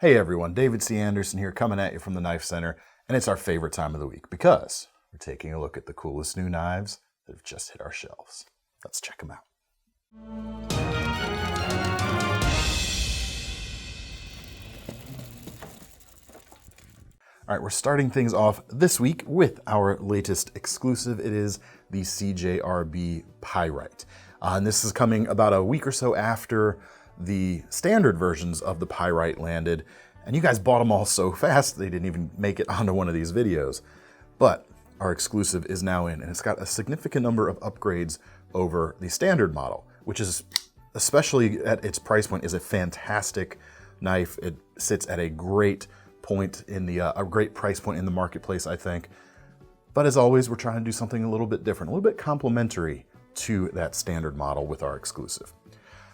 Hey everyone, David C. Anderson here coming at you from the Knife Center, and it's our favorite time of the week because we're taking a look at the coolest new knives that have just hit our shelves. Let's check them out. All right, we're starting things off this week with our latest exclusive. It is the CJRB Pyrite. And this is coming about a week or so after the standard versions of the Pyrite landed, and you guys bought them all so fast they didn't even make it onto one of these videos. But our exclusive is now in, and it's got a significant number of upgrades over the standard model, which is, especially at its price point, is a fantastic knife. It sits at a great point in the a great price point in the marketplace, I think. But as always, we're trying to do something a little bit different, a little bit complementary to that standard model with our exclusive.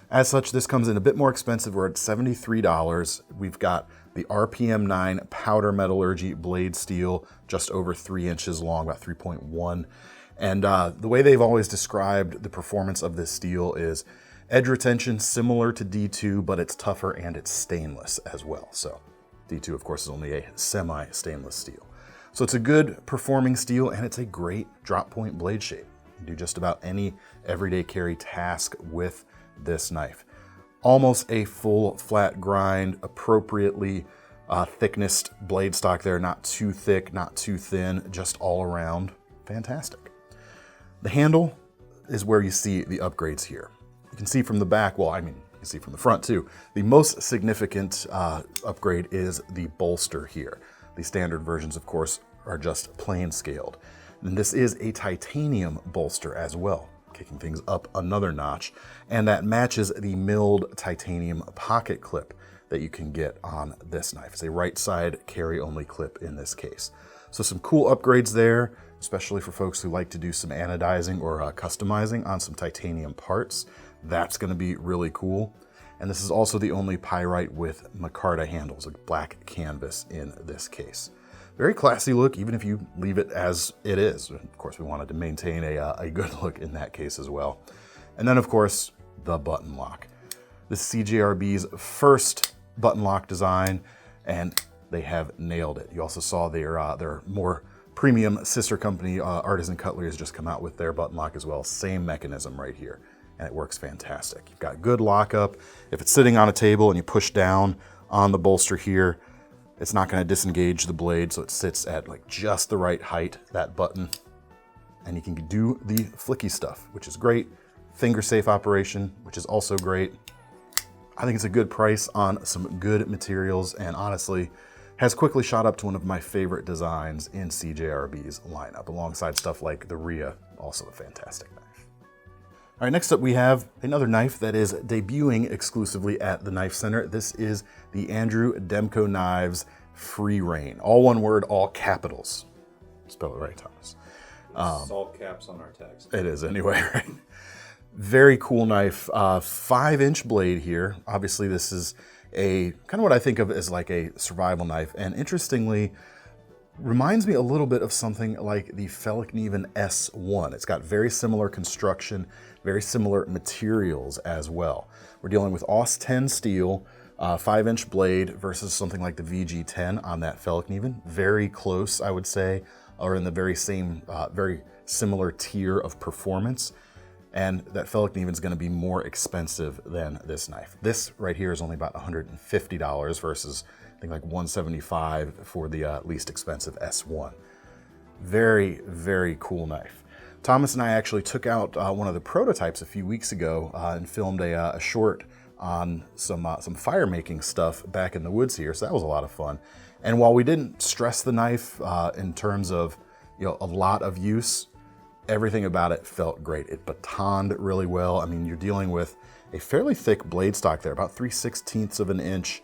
As such, this comes in a bit more expensive. We're at $73. We've got the RPM 9 powder metallurgy blade steel, just over 3 inches long, about 3.1. And the way they've always described the performance of this steel is edge retention similar to D2, but it's tougher and it's stainless as well. So D2, of course, is only a semi-stainless steel. So it's a good performing steel, and it's a great drop point blade shape. You can do just about any everyday carry task with this knife. Almost a full flat grind, appropriately thicknessed blade stock there, not too thick, not too thin, just all around fantastic. The handle is where you see the upgrades here. You can see from the back, well, I mean, you can see from the front too. The most significant upgrade is the bolster here. The standard versions, of course, are just plain scaled. And this is a titanium bolster as well, kicking things up another notch, and that matches the milled titanium pocket clip that you can get on this knife. It's a right side carry only clip in this case. So some cool upgrades there, especially for folks who like to do some anodizing or customizing on some titanium parts. That's going to be really cool. And this is also the only Pyrite with micarta handles, a black canvas in this case. Very classy look, even if you leave it as it is. Of course, we wanted to maintain a good look in that case as well. And then, of course, the button lock. This is CJRB's first button lock design, and they have nailed it. You also saw their more premium sister company, Artisan Cutlery, has just come out with their button lock as well. Same mechanism right here, and it works fantastic. You've got good lockup. If it's sitting on a table and you push down on the bolster here, it's not going to disengage the blade, so it sits at like just the right height, that button. And you can do the flicky stuff, which is great. Finger safe operation, which is also great. I think it's a good price on some good materials, and honestly, has quickly shot up to one of my favorite designs in CJRB's lineup, alongside stuff like the Rhea, also a fantastic knife. All right, next up we have another knife that is debuting exclusively at the Knife Center. This is the Andrew Demko Knives FREEREIGN. All one word, all capitals. Spell it right, Thomas. It's all caps on our tags. It is anyway, right? Very cool knife. 5-inch blade here. Obviously this is a kind of what I think of as like a survival knife. And interestingly, reminds me a little bit of something like the Feldknieven S1. It's got very similar construction, very similar materials as well. We're dealing with AUS 10 steel, 5-inch blade versus something like the VG10 on that Feldknieven. Very close, I would say, or in the very same, very similar tier of performance. And that Feldknieven is going to be more expensive than this knife. This right here is only about $150 versus I think like $175 for the least expensive S1. Very, very cool knife. Thomas and I actually took out one of the prototypes a few weeks ago and filmed a short on some fire making stuff back in the woods here, so that was a lot of fun. And while we didn't stress the knife in terms of a lot of use, everything about it felt great. It batoned really well. I mean, you're dealing with a fairly thick blade stock there, about 3/16 of an inch.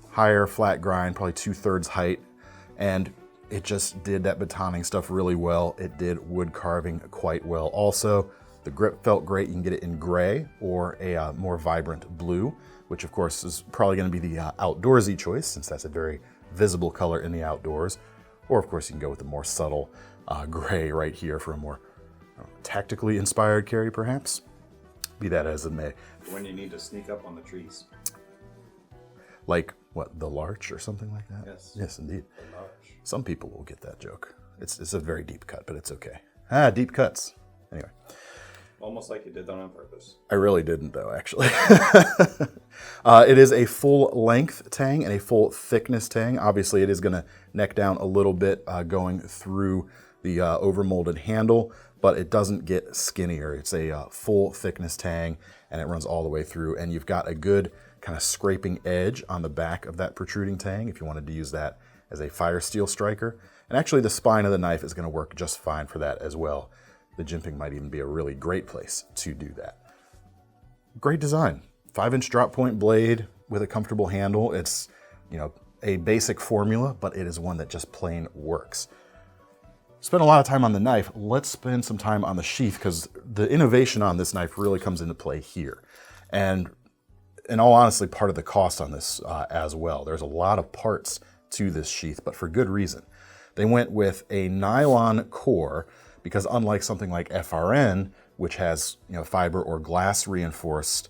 Higher flat grind, probably 2/3 height, and it just did that batoning stuff really well. It did wood carving quite well. Also, the grip felt great. You can get it in gray or a more vibrant blue, which of course is probably going to be the outdoorsy choice, since that's a very visible color in the outdoors. Or of course you can go with the more subtle gray right here for a more tactically inspired carry, perhaps. Be that as it may. When you need to sneak up on the trees. Like what, the larch or something like that? Yes. Yes, indeed. The larch. Some people will get that joke. It's a very deep cut, but it's okay. Ah, deep cuts. Anyway. Almost like you did that on purpose. I really didn't, though, actually. It is a full length tang and a full thickness tang. Obviously, it is going to neck down a little bit going through the overmolded handle, but it doesn't get skinnier. It's a full thickness tang, and it runs all the way through. And you've got a good kind of scraping edge on the back of that protruding tang if you wanted to use that as a fire steel striker. And actually, the spine of the knife is going to work just fine for that as well. The jimping might even be a really great place to do that. Great design. 5-inch drop point blade with a comfortable handle. It's, you know, a basic formula, but it is one that just plain works. Spent a lot of time on the knife. Let's spend some time on the sheath, because the innovation on this knife really comes into play here. And in all honesty, part of the cost on this as well. There's a lot of parts to this sheath, but for good reason. They went with a nylon core, because unlike something like FRN, which has, you know, fiber or glass reinforced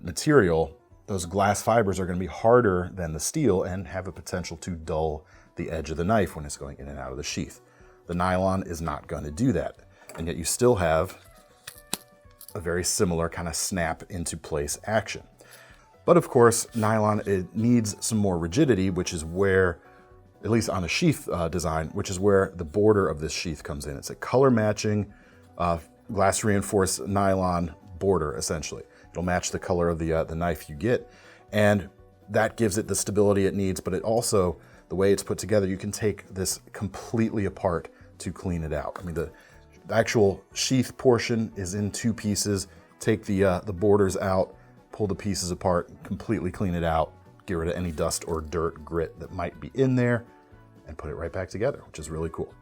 material, those glass fibers are going to be harder than the steel and have a potential to dull the edge of the knife when it's going in and out of the sheath. The nylon is not going to do that, and yet you still have a very similar kind of snap into place action. But of course, nylon, it needs some more rigidity, which is where, at least on the sheath design, which is where the border of this sheath comes in. It's a color matching glass reinforced nylon border, essentially. It'll match the color of the knife you get, and that gives it the stability it needs, but it also, the way it's put together, you can take this completely apart to clean it out. I mean, the actual sheath portion is in 2 pieces. Take the borders out, pull the pieces apart, completely clean it out, get rid of any dust or dirt, grit that might be in there, and put it right back together, which is really cool.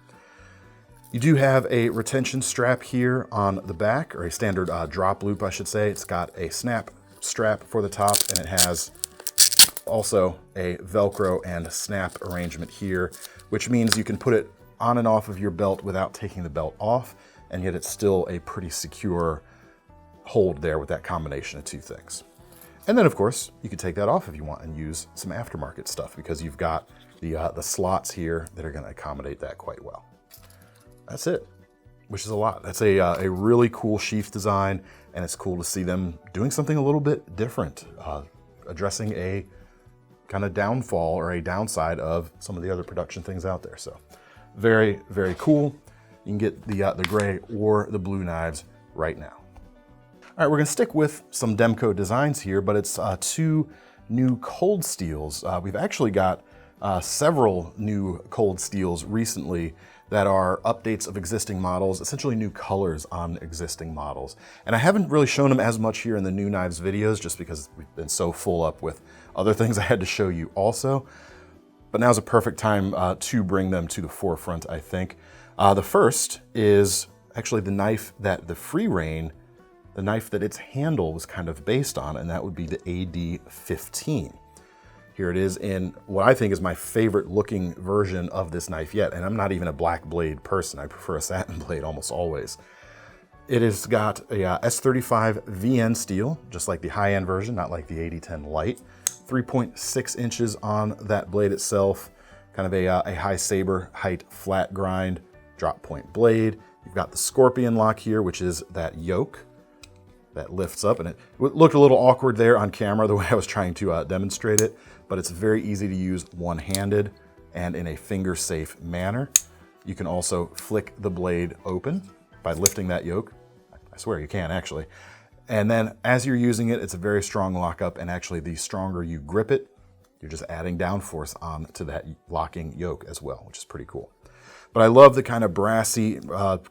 You do have a retention strap here on the back, or a standard drop loop, I should say. It's got a snap strap for the top, and it has also a Velcro and snap arrangement here, which means you can put it on and off of your belt without taking the belt off, and yet it's still a pretty secure hold there with that combination of 2 things. And then, of course, you can take that off if you want and use some aftermarket stuff, because you've got the slots here that are going to accommodate that quite well. That's it, which is a lot. That's a really cool sheath design, and it's cool to see them doing something a little bit different, addressing a kind of downfall or a downside of some of the other production things out there. So very, very cool. You can get the gray or the blue knives right now. All right, we're gonna stick with some Demko designs here, but it's 2 new cold steels. We've actually got several new cold steels recently that are updates of existing models, essentially new colors on existing models. And I haven't really shown them as much here in the new knives videos, just because we've been so full up with other things I had to show you also. But now's a perfect time to bring them to the forefront, I think. The first is actually the knife that the FREEREIGN, the knife that its handle was kind of based on, and that would be the AD-15. Here it is in what I think is my favorite looking version of this knife yet, and I'm not even a black blade person. I prefer a satin blade almost always. It has got a S35 VN steel, just like the high-end version, not like the AD-10 Lite. 3.6 inches on that blade itself, kind of a high saber height flat grind drop point blade. You've got the scorpion lock here, which is that yoke that lifts up, and it looked a little awkward there on camera the way I was trying to demonstrate it, but it's very easy to use one-handed and in a finger-safe manner. You can also flick the blade open by lifting that yoke. I swear you can, actually. And then as you're using it, it's a very strong lockup, and actually the stronger you grip it, you're just adding downforce on to that locking yoke as well, which is pretty cool. But I love the kind of brassy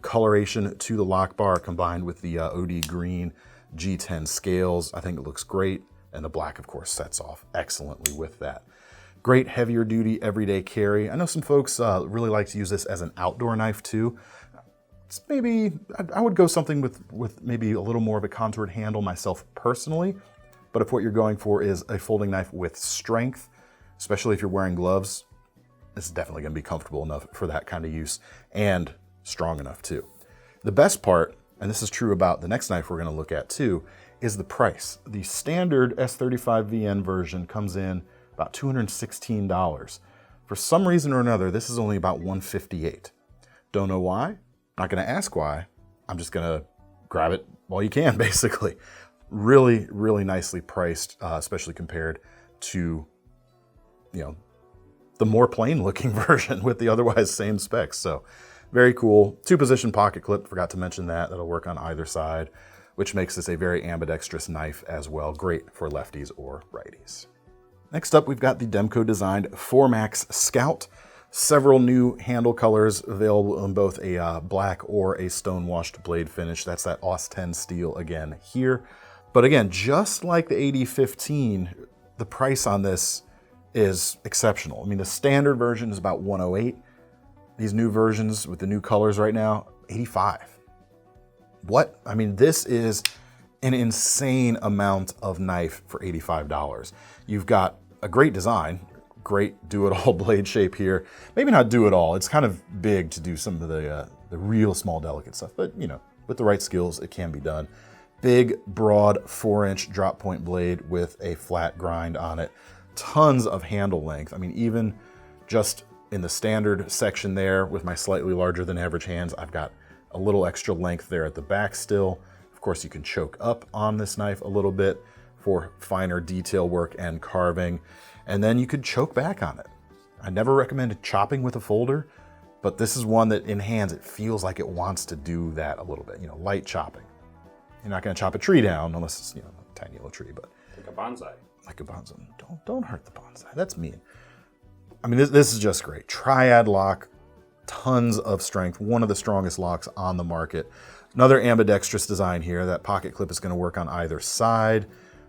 coloration to the lock bar combined with the OD green G10 scales. I think it looks great, and the black, of course, sets off excellently with that. Great heavier duty everyday carry. I know some folks really like to use this as an outdoor knife too. It's maybe, I would go something with maybe a little more of a contoured handle myself personally, but if what you're going for is a folding knife with strength, especially if you're wearing gloves, this is definitely gonna be comfortable enough for that kind of use, and strong enough too. The best part, and this is true about the next knife we're gonna look at too, is the price. The standard S35 VN version comes in about $216. For some reason or another, this is only about $158. Don't know why, not gonna ask why. I'm just gonna grab it while you can, basically. Really, really nicely priced, especially compared to, you know, the more plain looking version with the otherwise same specs. So very cool. 2-position pocket clip, forgot to mention that. That'll work on either side, which makes this a very ambidextrous knife as well. Great for lefties or righties. Next up, we've got the Demko designed 4MAX Scout. Several new handle colors available in both a black or a stone-washed blade finish. That's that AUS 10 steel again here. But again, just like the AD-15, the price on this is exceptional. I mean, the standard version is about $108. These new versions with the new colors right now, $85. What? I mean, this is an insane amount of knife for $85. You've got a great design, great do-it-all blade shape here. Maybe not do-it-all, it's kind of big to do some of the real small delicate stuff, but you know, with the right skills, it can be done. Big, broad 4-inch drop point blade with a flat grind on it. Tons of handle length. I mean, even just in the standard section there with my slightly larger than average hands, I've got a little extra length there at the back still. Of course, you can choke up on this knife a little bit for finer detail work and carving, and then you could choke back on it. I never recommend chopping with a folder, but this is one that in hands, it feels like it wants to do that a little bit, you know, light chopping. You're not gonna chop a tree down unless it's, you know, a tiny little tree, but. Like a bonsai. Like a bonsai. Don't hurt the bonsai, that's mean. I mean, this is just great. Triad lock, tons of strength, one of the strongest locks on the market. Another ambidextrous design here. That pocket clip is gonna work on either side.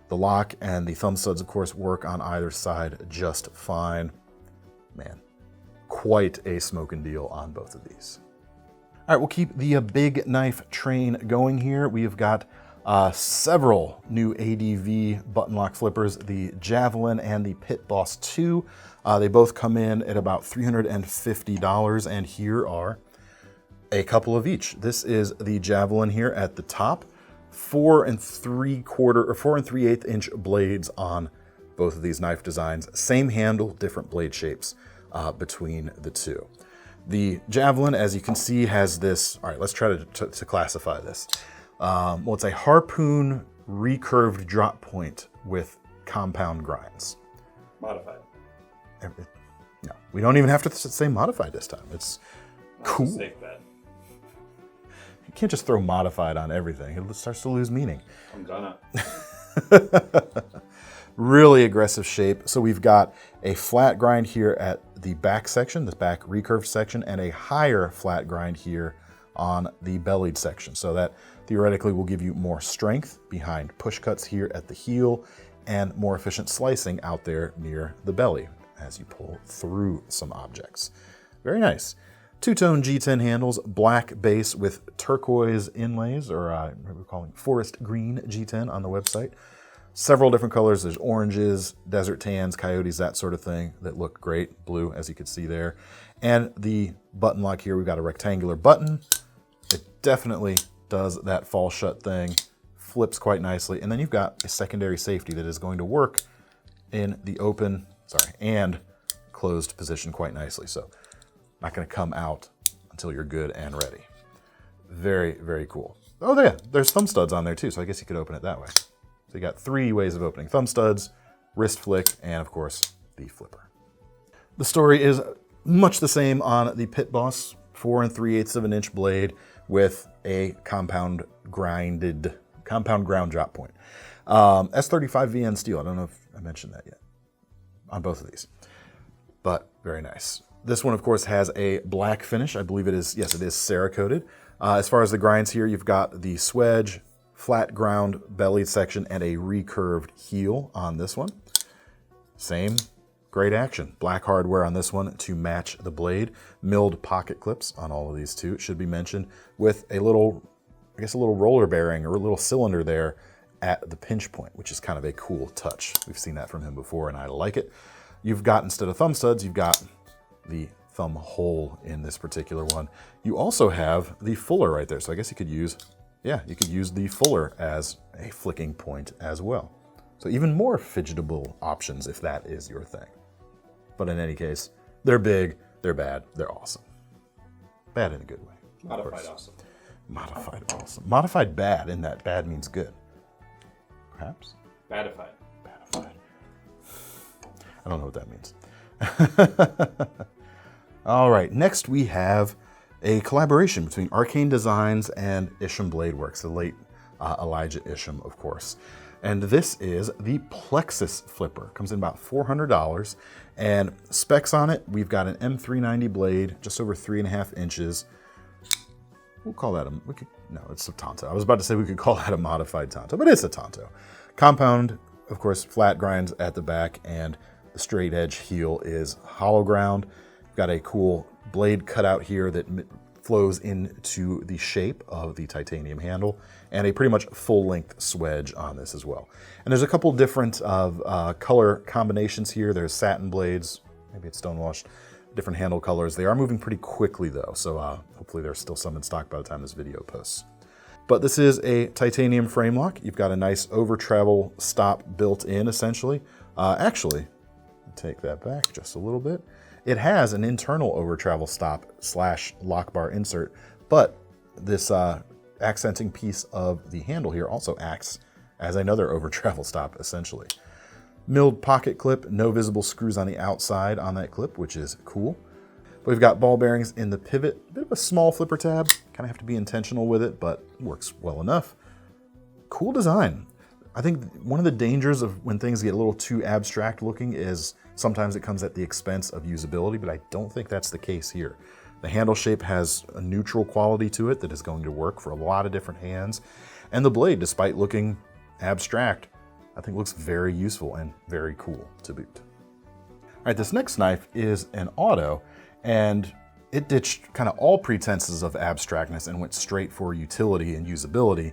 The lock and the thumb studs, of course, work on either side just fine. Man, quite a smoking deal on both of these. All right, we'll keep the big knife train going here. We've got several new ADV button lock flippers, the Javelin and the Pitboss 2. They both come in at about $350, and here are a couple of each. This is the Javelin here at the top, 4 3/8 inch blades on both of these knife designs. Same handle, different blade shapes between the two. The Javelin, as you can see, has this, all right, let's try to classify this. Well, it's a harpoon recurved drop point with compound grinds. Modified. No, we don't even have to say modified this time. It's cool. That's a safe bet. You can't just throw modified on everything. It starts to lose meaning. I'm gonna. Really aggressive shape. So we've got a flat grind here at the back section, the back recurved section, and a higher flat grind here on the bellied section. So that theoretically will give you more strength behind push cuts here at the heel and more efficient slicing out there near the belly as you pull through some objects. Very nice. Two-tone G10 handles, black base with turquoise inlays, or what we're calling forest green G10 on the website. Several different colors. There's oranges, desert tans, coyotes, that sort of thing that look great. Blue, as you can see there. And the button lock here, we've got a rectangular button. It definitely does that fall shut thing, flips quite nicely. And then you've got a secondary safety that is going to work in the open, and closed position quite nicely. So not gonna come out until you're good and ready. Very, very cool. Oh yeah, there's thumb studs on there too, so I guess you could open it that way. So you got 3 ways of opening: thumb studs, wrist flick, and of course, the flipper. The story is much the same on the Pitboss, 4 3/8 inch blade with a compound ground drop point. S35 VN steel, I don't know if I mentioned that yet on both of these, but very nice. This one, of course, has a black finish. I believe it is, yes, it is Cerakoted. As far as the grinds here, you've got the swedge, flat ground bellied section, and a recurved heel on this one. Same great action. Black hardware on this one to match the blade. Milled pocket clips on all of these too, it should be mentioned, with a little, I guess a little roller bearing or a little cylinder there at the pinch point, which is kind of a cool touch. We've seen that from him before and I like it. You've got, instead of thumb studs, you've got the thumb hole in this particular one. You also have the fuller right there. So I guess you could use, yeah, you could use the fuller as a flicking point as well. So even more fidgetable options if that is your thing. But in any case, they're big, they're bad, they're awesome. Bad in a good way. Modified awesome. Modified awesome. Modified bad, in that bad means good. Perhaps? Badified. Badified. I don't know what that means. All right, next we have a collaboration between Arcane Designs and Isham Bladeworks, the late Elijah Isham, of course. And this is the Plexus flipper. Comes in about $400. And specs on it, we've got an M390 blade, just over 3.5 inches. We'll call that no, it's a Tonto. I was about to say we could call that a modified Tonto, but it's a Tonto. Compound, of course, flat grinds at the back, and the straight edge heel is hollow ground. We've got a cool blade cutout here that flows into the shape of the titanium handle, and a pretty much full-length swedge on this as well. And there's a couple different color combinations here. There's satin blades, maybe it's stonewashed, different handle colors. They are moving pretty quickly though, so hopefully there's still some in stock by the time this video posts. But this is a titanium frame lock. You've got a nice over travel stop built in, essentially. Actually, take that back just a little bit. It has an internal over travel stop / lock bar insert, but this accenting piece of the handle here also acts as another over travel stop, essentially. Milled pocket clip, no visible screws on the outside on that clip, which is cool. But we've got ball bearings in the pivot, a bit of a small flipper tab. Kind of have to be intentional with it, but works well enough. Cool design. I think one of the dangers of when things get a little too abstract looking is sometimes it comes at the expense of usability, but I don't think that's the case here. The handle shape has a neutral quality to it that is going to work for a lot of different hands. And the blade, despite looking abstract, I think looks very useful and very cool to boot. All right, this next knife is an auto, and it ditched kind of all pretenses of abstractness and went straight for utility and usability.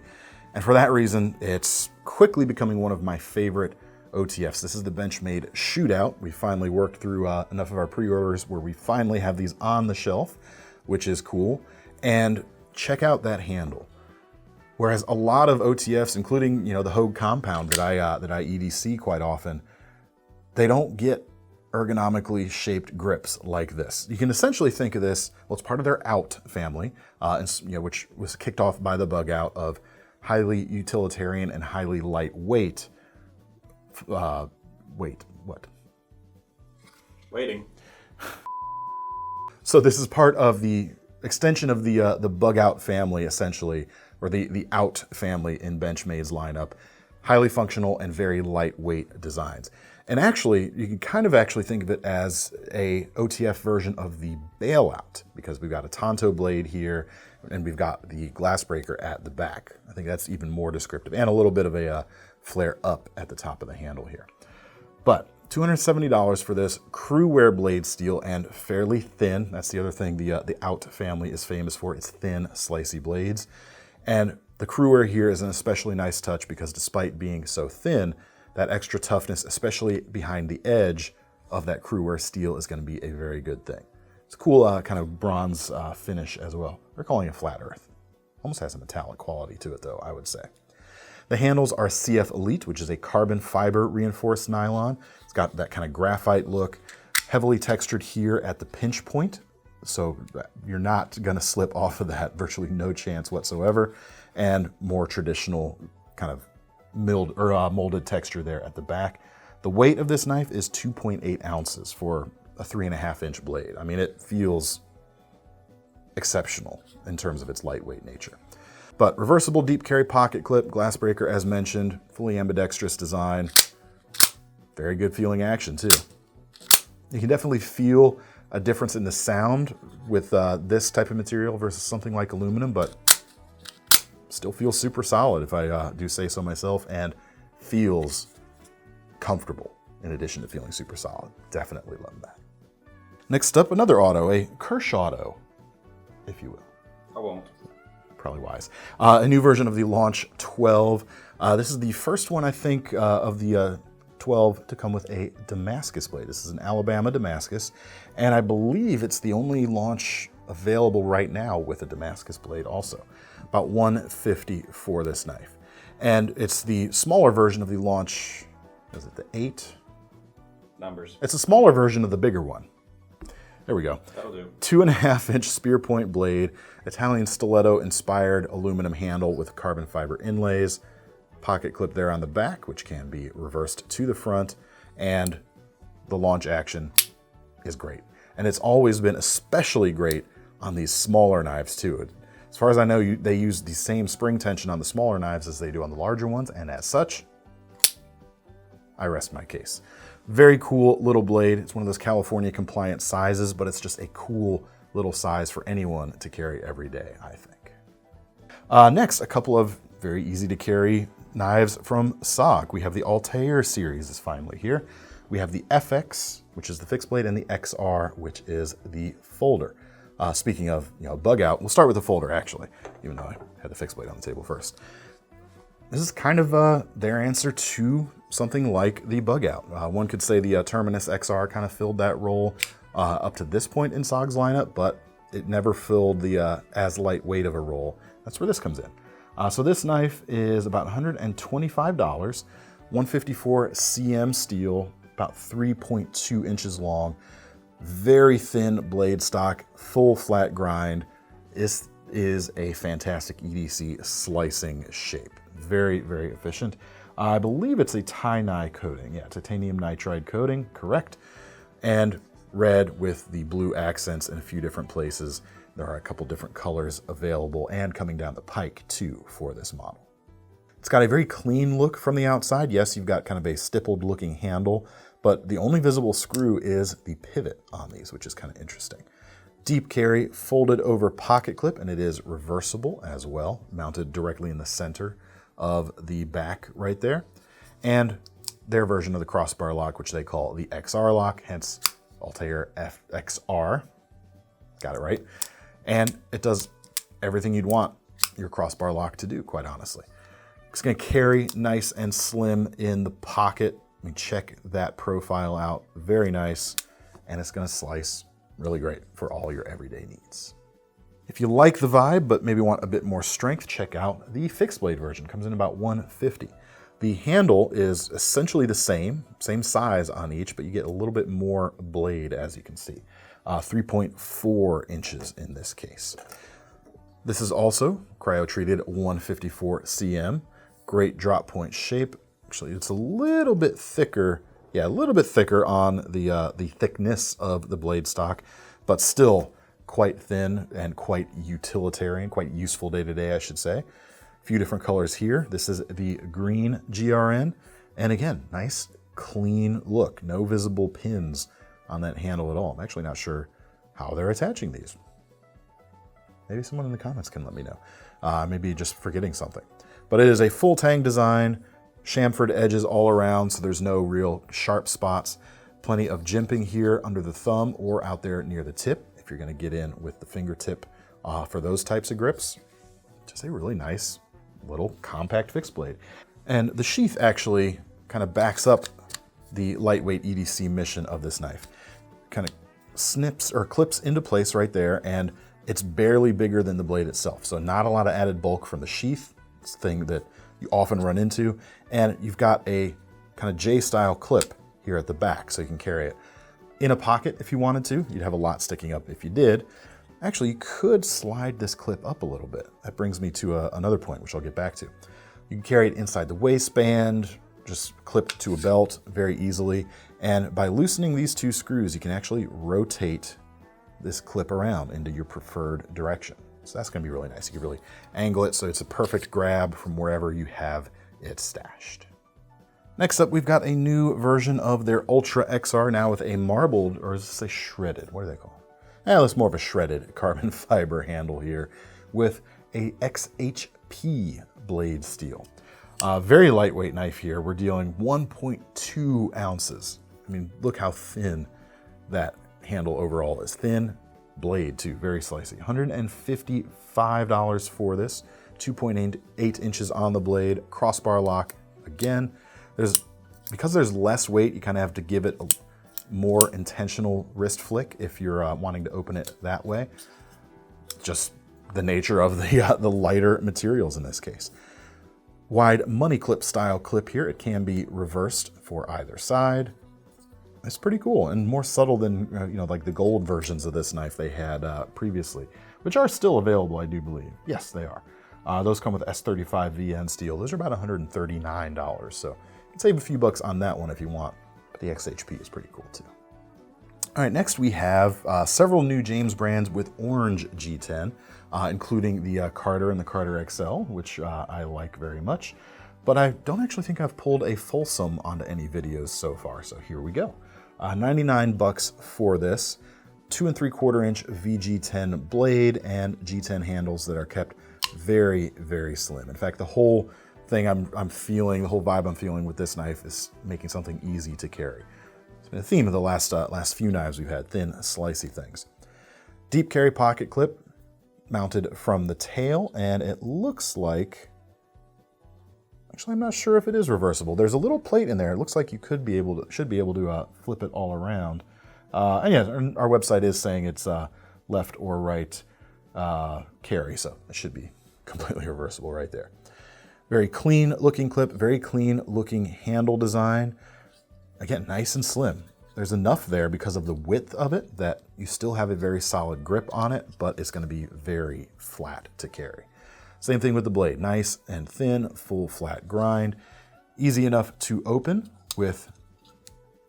And for that reason, it's quickly becoming one of my favorite OTFs. This is the Benchmade Shootout. We finally worked through enough of our pre-orders where we finally have these on the shelf, which is cool. And check out that handle. Whereas a lot of OTFs, including the Hogue compound that I EDC quite often, they don't get ergonomically shaped grips like this. You can essentially think of this, well, it's part of their Out family, which was kicked off by the bug out of highly utilitarian and highly lightweight. Waiting. So this is part of the extension of the bug out family, essentially, or the Out family in Benchmade's lineup. Highly functional and very lightweight designs. And actually, you can kind of actually think of it as a OTF version of the Bailout, because we've got a Tonto blade here, and we've got the glass breaker at the back. I think that's even more descriptive, and a little bit of a flare up at the top of the handle here. But $270 for this crew wear blade steel and fairly thin. That's the other thing the Out family is famous for. It's thin, slicey blades. And the crew wear here is an especially nice touch because despite being so thin, that extra toughness, especially behind the edge of that crew wear steel, is going to be a very good thing. It's a cool kind of bronze finish as well. We're calling it flat earth. Almost has a metallic quality to it though, I would say. The handles are CF Elite, which is a carbon fiber reinforced nylon. It's got that kind of graphite look, heavily textured here at the pinch point. So you're not gonna slip off of that, virtually no chance whatsoever. And more traditional kind of milled or molded texture there at the back. The weight of this knife is 2.8 ounces for a 3.5-inch blade. I mean, it feels exceptional in terms of its lightweight nature. But reversible deep carry pocket clip, glass breaker as mentioned, fully ambidextrous design. Very good feeling action too. You can definitely feel a difference in the sound with this type of material versus something like aluminum, but still feels super solid if I do say so myself, and feels comfortable in addition to feeling super solid. Definitely love that. Next up, another auto, a Kershaw auto, if you will. I won't. Probably wise. A new version of the Launch 12. This is the first one, I think, of the 12 to come with a Damascus blade. This is an Alabama Damascus, and I believe it's the only Launch available right now with a Damascus blade also. About $150 for this knife. And it's the smaller version of the Launch is it the 8? Numbers. It's a smaller version of the bigger one. There we go. That'll do. 2.5-inch spear point blade, Italian stiletto inspired aluminum handle with carbon fiber inlays, pocket clip there on the back, which can be reversed to the front, and the launch action is great. And it's always been especially great on these smaller knives too. As far as I know, they use the same spring tension on the smaller knives as they do on the larger ones, and as such, I rest my case. Very cool little blade. It's one of those California compliant sizes, but it's just a cool little size for anyone to carry every day, I think. Next, a couple of very easy to carry knives from SOG. We have the Altair series is finally here. We have the FX, which is the fixed blade, and the XR, which is the folder. Speaking of, bug out, we'll start with the folder actually, even though I had the fixed blade on the table first. This is kind of their answer to something like the bug out. One could say the Terminus XR kind of filled that role up to this point in SOG's lineup, but it never filled the as lightweight of a role. That's where this comes in. So this knife is about $125, 154 cm steel, about 3.2 inches long, very thin blade stock, full flat grind. This is a fantastic EDC slicing shape. Very, very efficient. I believe it's a tie-nye coating. Yeah, titanium nitride coating, correct. And red with the blue accents in a few different places. There are a couple different colors available and coming down the pike too for this model. It's got a very clean look from the outside. Yes, you've got kind of a stippled looking handle, but the only visible screw is the pivot on these, which is kind of interesting. Deep carry, folded over pocket clip, and it is reversible as well, mounted directly in the center of the back right there. And their version of the crossbar lock, which they call the XR lock, hence Altair XR. Got it right. And it does everything you'd want your crossbar lock to do, quite honestly. It's gonna carry nice and slim in the pocket. I mean, check that profile out, very nice. And it's gonna slice really great for all your everyday needs. If you like the vibe, but maybe want a bit more strength, check out the fixed blade version. Comes in about $150. The handle is essentially the same size on each, but you get a little bit more blade, as you can see. 3.4 inches in this case. This is also cryo-treated 154 cm. Great drop point shape. Actually, it's a little bit thicker. Yeah, a little bit thicker on the thickness of the blade stock, but still quite thin and quite utilitarian, quite useful day to day, I should say. A few different colors here. This is the green GRN. And again, nice, clean look. No visible pins on that handle at all. I'm actually not sure how they're attaching these. Maybe someone in the comments can let me know. Maybe just forgetting something. But it is a full tang design, chamfered edges all around, so there's no real sharp spots. Plenty of jimping here under the thumb or out there near the tip, if you're gonna get in with the fingertip for those types of grips. Just a really nice little compact fixed blade. And the sheath actually kind of backs up the lightweight EDC mission of this knife. Kind of snips or clips into place right there, and it's barely bigger than the blade itself. So not a lot of added bulk from the sheath. It's a thing that you often run into. And you've got a kind of J-style clip here at the back, so you can carry it in a pocket if you wanted to. You'd have a lot sticking up if you did. Actually, you could slide this clip up a little bit. That brings me to another point, which I'll get back to. You can carry it inside the waistband, just clip to a belt very easily. And by loosening these two screws, you can actually rotate this clip around into your preferred direction. So that's gonna be really nice. You can really angle it so it's a perfect grab from wherever you have it stashed. Next up, we've got a new version of their Ultra XR, now with a marbled, or is this a shredded? What do they call it? That's more of a shredded carbon fiber handle here with a XHP blade steel. Very lightweight knife here. We're dealing 1.2 ounces. I mean, look how thin that handle overall is. Thin blade too, very slicey. $155 for this. 2.8 inches on the blade, crossbar lock. Again, because there's less weight, you kind of have to give it a more intentional wrist flick if you're wanting to open it that way. Just the nature of the lighter materials in this case. wide money clip style clip here. It can be reversed for either side. It's pretty cool and more subtle than like the gold versions of this knife they had previously, which are still available, I do believe. Yes, they are. Those come with S35 VN steel. Those are about $139, so you can save a few bucks on that one if you want. But the XHP is pretty cool too. All right, next we have several new James brands with orange G10, including the Carter and the Carter XL, which I like very much. But I don't actually think I've pulled a Folsom onto any videos so far, so here we go. 99 bucks for this. 2 3/4 inch VG10 blade and G10 handles that are kept very, very slim. In fact, the whole thing I'm feeling, the whole vibe I'm feeling with this knife is making something easy to carry. It's been a theme of the last few knives we've had, thin, slicey things. Deep carry pocket clip mounted from the tail, and it looks like, actually I'm not sure if it is reversible. There's a little plate in there. It looks like you should be able to flip it all around. And yeah, our website is saying it's left or right carry, so it should be completely reversible right there. Very clean looking clip, very clean looking handle design. Again, nice and slim. There's enough there because of the width of it that you still have a very solid grip on it, but it's going to be very flat to carry. Same thing with the blade, nice and thin, full flat grind. Easy enough to open with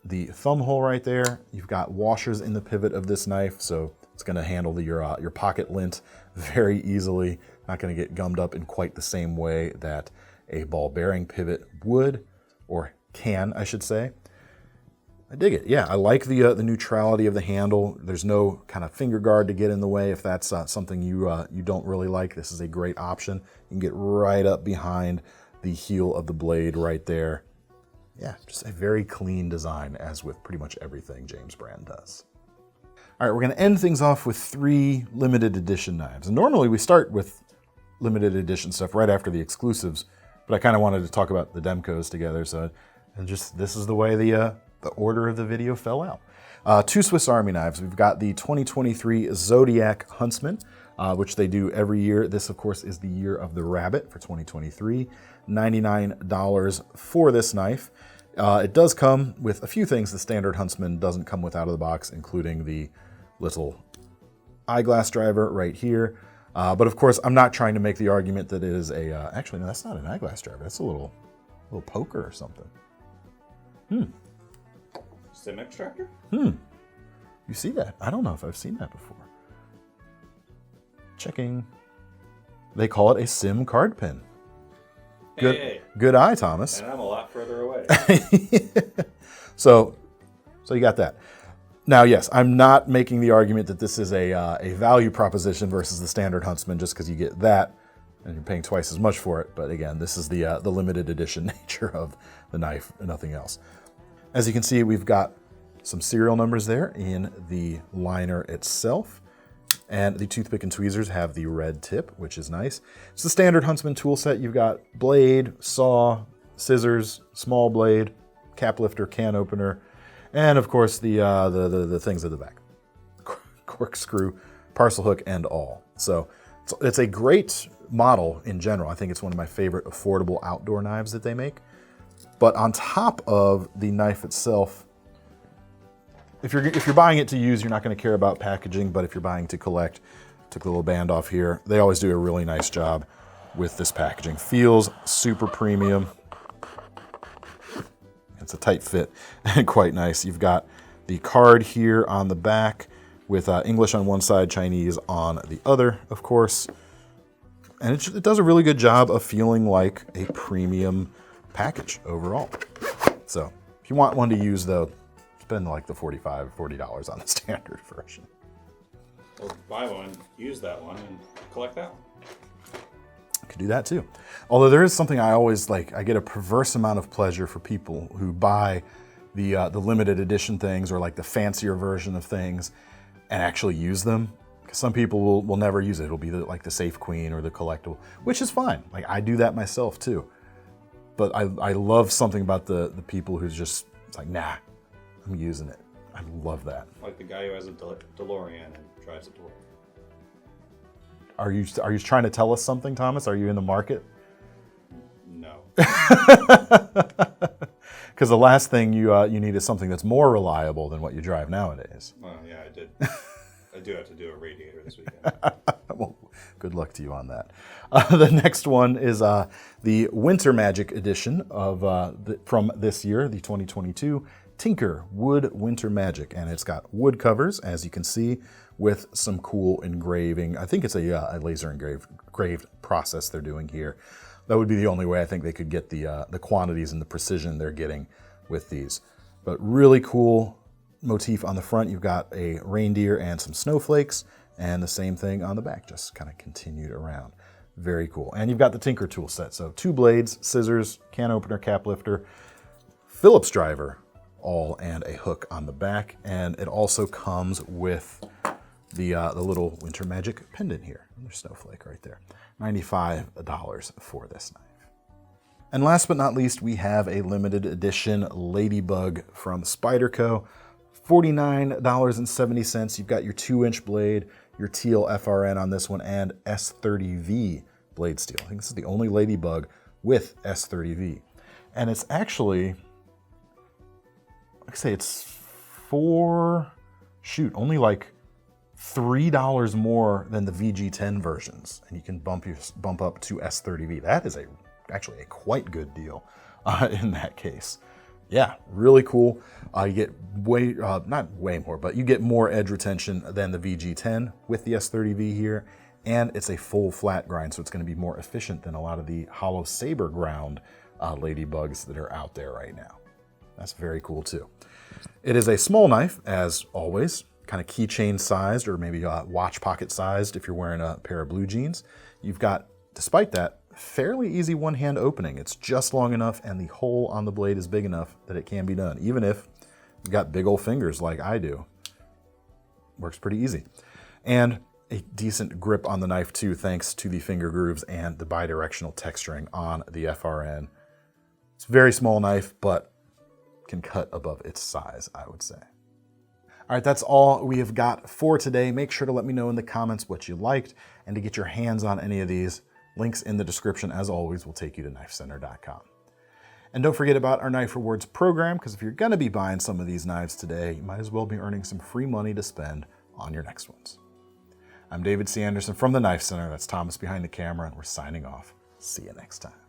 the thumb hole right there. You've got washers in the pivot of this knife, so it's going to handle your pocket lint very easily. Not going to get gummed up in quite the same way that a ball bearing pivot would, or can, I should say. I dig it. Yeah, I like the neutrality of the handle. There's no kind of finger guard to get in the way if that's something you don't really like. This is a great option. You can get right up behind the heel of the blade right there. Yeah, just a very clean design, as with pretty much everything James brand does. All right, we're going to end things off with 3 limited edition knives. And normally we start with limited edition stuff right after the exclusives, but I kind of wanted to talk about the Demkos together, so this is the way the order of the video fell out. 2 Swiss Army knives. We've got the 2023 Zodiac Huntsman, which they do every year. This, of course, is the year of the rabbit for 2023. $99 for this knife. It does come with a few things the standard Huntsman doesn't come with out of the box, including the little eyeglass driver right here. But of course, I'm not trying to make the argument that it is a, actually, no, that's not an eyeglass driver. That's a little poker or something. Sim extractor? You see that? I don't know if I've seen that before. Checking. They call it a sim card pin. Good eye, Thomas. And I'm a lot further away. So you got that. Now, yes, I'm not making the argument that this is a value proposition versus the standard Huntsman just because you get that and you're paying twice as much for it. But again, this is the limited edition nature of the knife and nothing else. As you can see, we've got some serial numbers there in the liner itself. And the toothpick and tweezers have the red tip, which is nice. It's the standard Huntsman tool set. You've got blade, saw, scissors, small blade, cap lifter, can opener, and of course the things at the back. Corkscrew, parcel hook, and all. So it's a great model in general. I think it's one of my favorite affordable outdoor knives that they make. But on top of the knife itself, if you're buying it to use, you're not going to care about packaging, but if you're buying to collect, took the little band off here, they always do a really nice job with this packaging. Feels super premium. It's a tight fit and quite nice. You've got the card here on the back with English on one side, Chinese on the other, of course. And it does a really good job of feeling like a premium package overall. So if you want one to use, though, spend like the $40 on the standard version. Or buy one, use that one, and collect that one. Could do that too. Although there is something I always like. I get a perverse amount of pleasure for people who buy the limited edition things or like the fancier version of things and actually use them. Because some people will never use it. It'll be like the Safe Queen or the collectible, which is fine. Like I do that myself too. But I love something about the people who's just, it's like, nah, I'm using it. I love that. Like the guy who has a DeLorean and drives it to work. Are you trying to tell us something, Thomas? Are you in the market? No. no. Because the last thing you need is something that's more reliable than what you drive nowadays. Well, yeah, I did. I do have to do a radiator this weekend. Well, good luck to you on that. The next one is the Winter Magic edition of from this year, the 2022 Tinker Wood Winter Magic, and it's got wood covers, as you can see, with some cool engraving. I think it's a laser engraved process they're doing here. That would be the only way I think they could get the quantities and the precision they're getting with these. But really cool motif on the front. You've got a reindeer and some snowflakes, and the same thing on the back, just kind of continued around. Very cool. And you've got the Tinker tool set. So 2 blades, scissors, can opener, cap lifter, Phillips driver, all and a hook on the back. And it also comes with the little Winter Magic pendant here. There's snowflake right there. $95 for this knife. And last but not least, we have a limited edition Ladybug from Spyderco. $49.70. You've got your 2-inch blade, your Teal FRN on this one, and S30V blade steel. I think this is the only Ladybug with S30V. And it's actually, like I say, it's only like $3 more than the VG10 versions, and you can bump up to S30V. That is actually a quite good deal in that case. Yeah, really cool. You get not way more, but you get more edge retention than the VG10 with the S30V here, and it's a full flat grind, so it's going to be more efficient than a lot of the hollow saber ground Ladybugs that are out there right now. That's very cool too. It is a small knife, as always, kind of keychain sized or maybe watch pocket sized if you're wearing a pair of blue jeans. You've got, despite that, fairly easy one-hand opening. It's just long enough and the hole on the blade is big enough that it can be done, even if you've got big old fingers like I do. Works pretty easy. And a decent grip on the knife too, thanks to the finger grooves and the bidirectional texturing on the FRN. It's a very small knife, but can cut above its size, I would say. All right, that's all we have got for today. Make sure to let me know in the comments what you liked, and to get your hands on any of these, links in the description, as always, will take you to KnifeCenter.com. And don't forget about our Knife Rewards program, because if you're gonna be buying some of these knives today, you might as well be earning some free money to spend on your next ones. I'm David C. Anderson from the Knife Center. That's Thomas behind the camera, and we're signing off. See you next time.